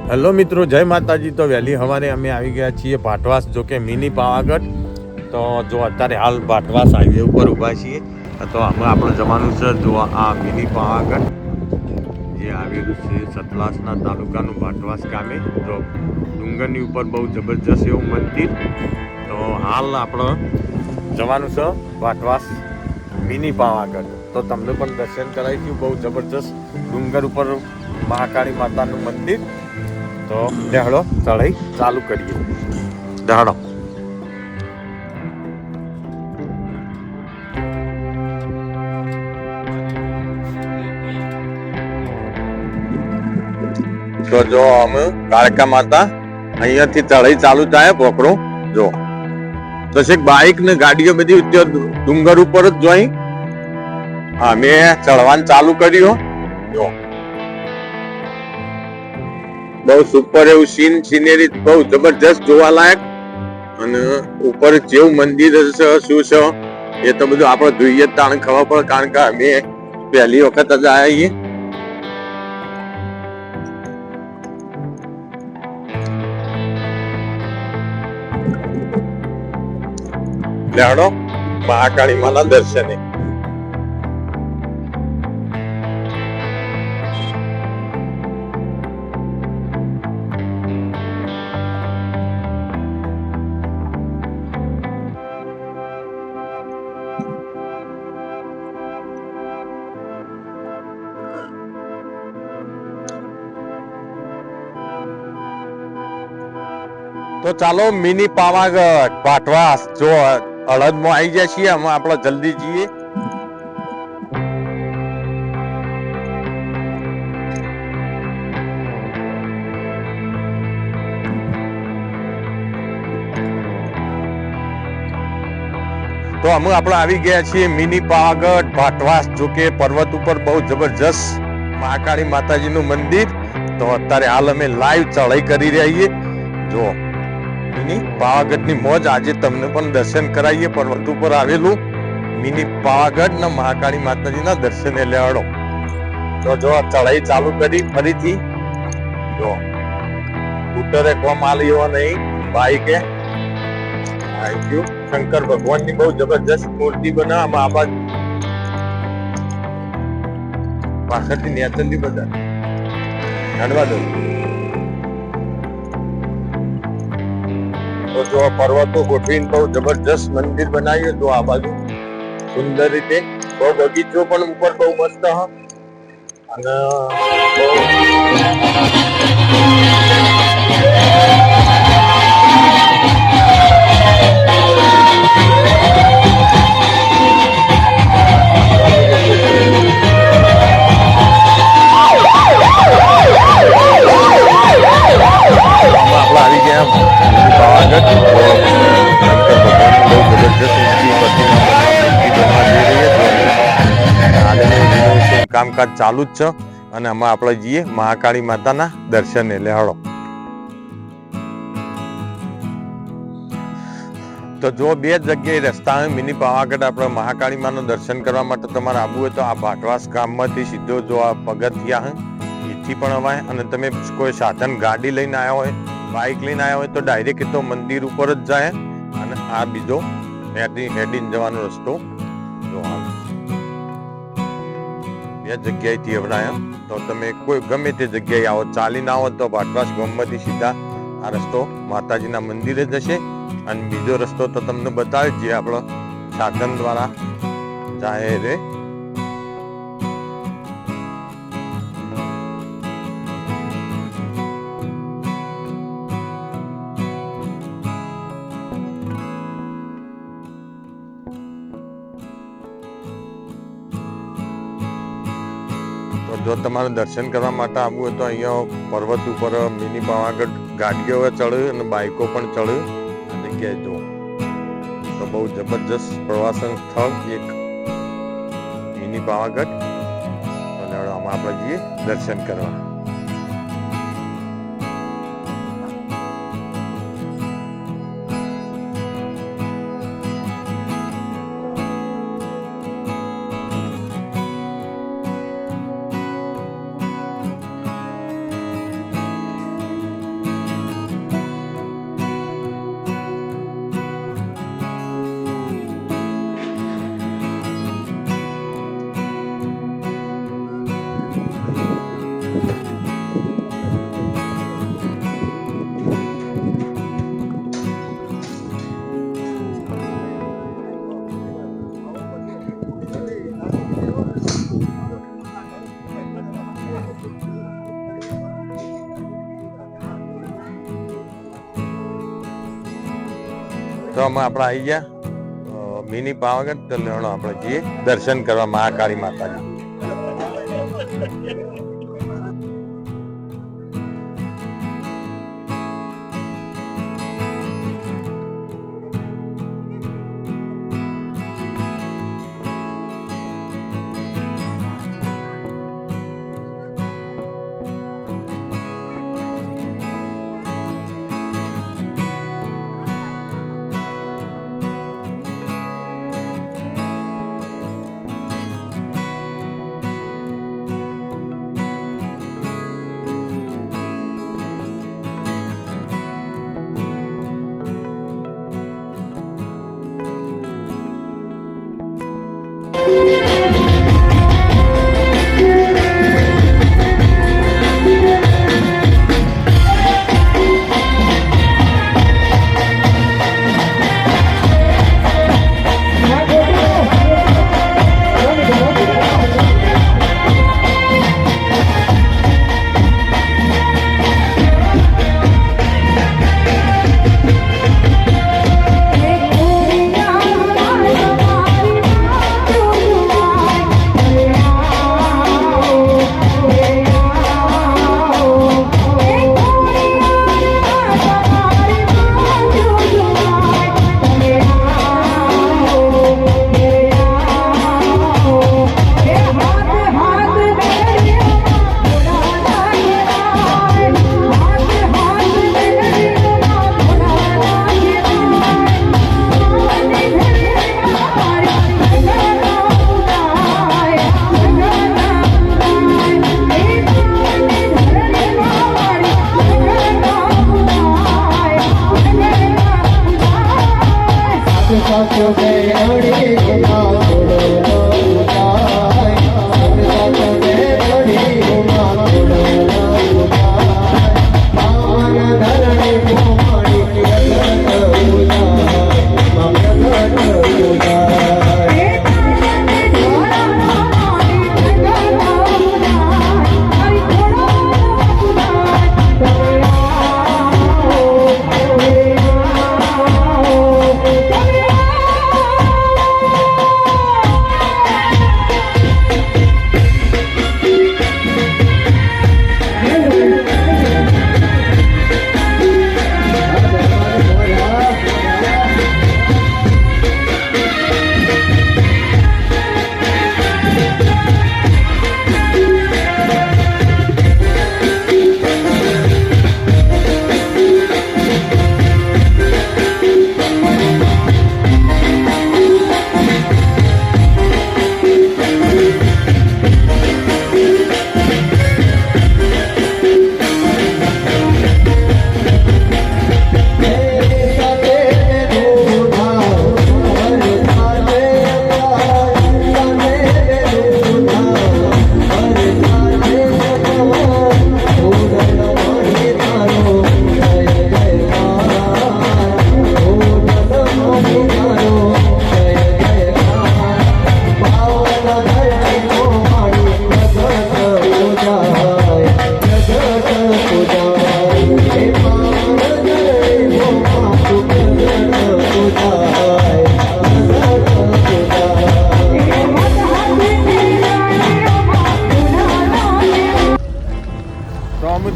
Hello મિત્રો, જય માતાજી। તો વહેલી સવારે અમે આવી ગયા છીએ ભાટવાસ, જો કે મિની પાવાગઢ। તો જો અત્યારે હાલ ભાટવાસ હાઈવે ઉપર ઊભા છીએ। તો અમે આપણે જવાનું છે જો આ મિની પાવાગઢ, જે આવેલું છે સતલાસના તાલુકાનું ભાટવાસ ગામે। જો ડુંગરની ઉપર બહુ જબરજસ્ત એવું મંદિર। તો હાલ આપણે જવાનું છે ભાટવાસ મિની પાવાગઢ। તો તમને પણ દર્શન કરાવીશું। બહુ જબરજસ્ત ડુંગર ઉપર મહાકાળી માતાનું મંદિર। તો દેહડો ચઢાઈ ચાલુ કરીએ। દેહડો તો જો અમે કાળકા માતા અહીંયાથી ચઢાઈ ચાલુ થાય પોકરો। જો તો છે બાઇક ને ગાડીઓ બધી ડુંગર ઉપર જ જોઈ અમે ચડવાનું ચાલુ કર્યું। જો બહુ સુપર એવું સીનેરી બહુ જબરજસ્ત જોવાલાયક। અને ઉપર જેવું મંદિર છે શું છે એ તો બધું આપણે જોઈએ તાણ ખબર પડે, કારણ કે અમે પહેલી વખત જ આવ્યા છીએ। લેવડો મહાકાળી માના દર્શને। તો ચાલો મિની પાવાગઢ ભાટવાસ જો અડદમાં આવી ગયા છીએ અમે। આપણે જલ્દી જઈએ। તો અમે આપણે આવી ગયા છીએ મિની પાવાગઢ ભાટવાસ, જો કે પર્વત ઉપર બહુ જબરજસ્ત મહાકાળી માતાજીનું મંદિર। તો અત્યારે હાલ અમે લાઈવ ચઢાઈ કરી રહ્યા છીએ। જો મિની પાવાગઢની મોજ આજે તમને પણ દર્શન કરાવીએ। પર્વત ઉપર આવેલું મિની પાવાગઢ ને મહાકાળી માતાજીના દર્શને લેવાડો। તો જો ચઢાઈ ચાલુ કરી ફરીથી। જો સ્કૂટરે કોમ આલી એવો નહીં, બાઈકે આવી ગયું। શંકર ભગવાનની બહુ જબરજસ્ત મૂર્તિ બનાવવામાં આ બાજુ પાછળથી નેચરલી બધા હેડવા દો। તો જો પર્વતો ગોઠવીને બહુ જબરજસ્ત મંદિર બનાવ્યું। તો આ બાજુ સુંદર રીતે બહુ બગીચો પણ ઉપર બહુ મસ્ત હ। અને આવી ગયા પાવાગઢ। શંકર ભગવાન બહુ જબરજસ્ત કામકાજ ચાલુ જ છે। અને આમાં આપણે જઈએ મહાકાળી માતાના દર્શને લેહાડો। તો જો બે જગ્યાએ રસ્તા મિની પાવાગઢ આપણે મહાકાળી માનું દર્શન કરવા માટે તમારે આવવું હોય તો આ ભાટવાસ ગામમાંથી સીધો જો આ પગથિયા એથી પણ અવાય। અને તમે કોઈ સાધન ગાડી લઈને આવ્યા હોય, બાઇક લઈને આવ્યા હોય તો ડાયરેક્ટ તો મંદિર ઉપર જ જાય। અને આ બીજો હેડીને જવાનો રસ્તો જો બે જગ્યાએથી અવડાય। તો તમે કોઈ ગમે તે જગ્યાએ આવો, ચાલીને આવો તો ભાટવાસ ગામમાંથી સીધા આ રસ્તો માતાજીના મંદિરે જશે। અને બીજો રસ્તો તો તમને બતાવે જે આપણો સાધન દ્વારા જાય રે। જો તમારે દર્શન કરવા માટે આવવું હોય તો અહીંયા પર્વત ઉપર મિની પાવાગઢ ગાડીઓ ચડે અને બાઇકો પણ ચડે। આ જગ્યાએ જો તો બહુ જબરજસ્ત પ્રવાસન સ્થળ એક મિની પાવાગઢ। તો આમાં આપણે જઈએ દર્શન કરવા। તો અમે આપણે આવી ગયા મિની પાવાગઢ. તો લેણો આપણે જઈએ દર્શન કરવા મહાકાળી માતાજી.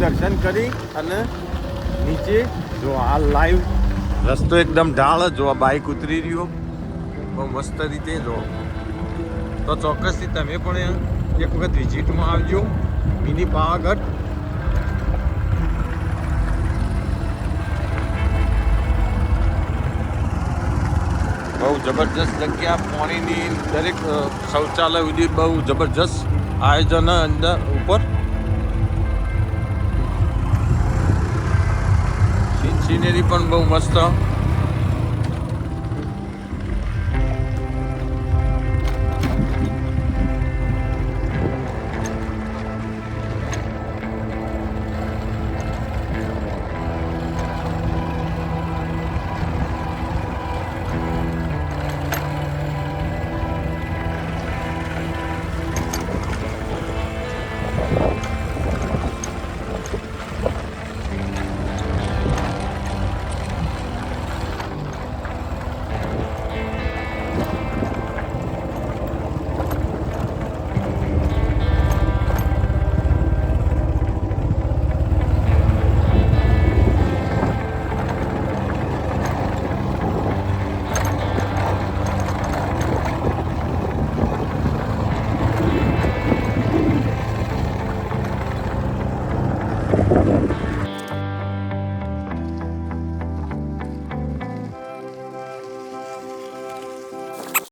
દર્શન કરી અને નીચે જો હાલ લાઈવ રસ્તો એકદમ ઢાળ જો આ બાઇક ઉતરી રહ્યો બહુ મસ્ત રીતે જો તો ચોક્કસથી તમે પણ એક વખત વિઝિટમાં આવજો મિની પાવાગઢ. બહુ જબરજસ્ત જગ્યા, પાણીની દરેક શૌચાલય સુધી બહુ જબરજસ્ત આયોજન અંદર ઉપર. સિનેરી પણ બહુ મસ્ત. છે.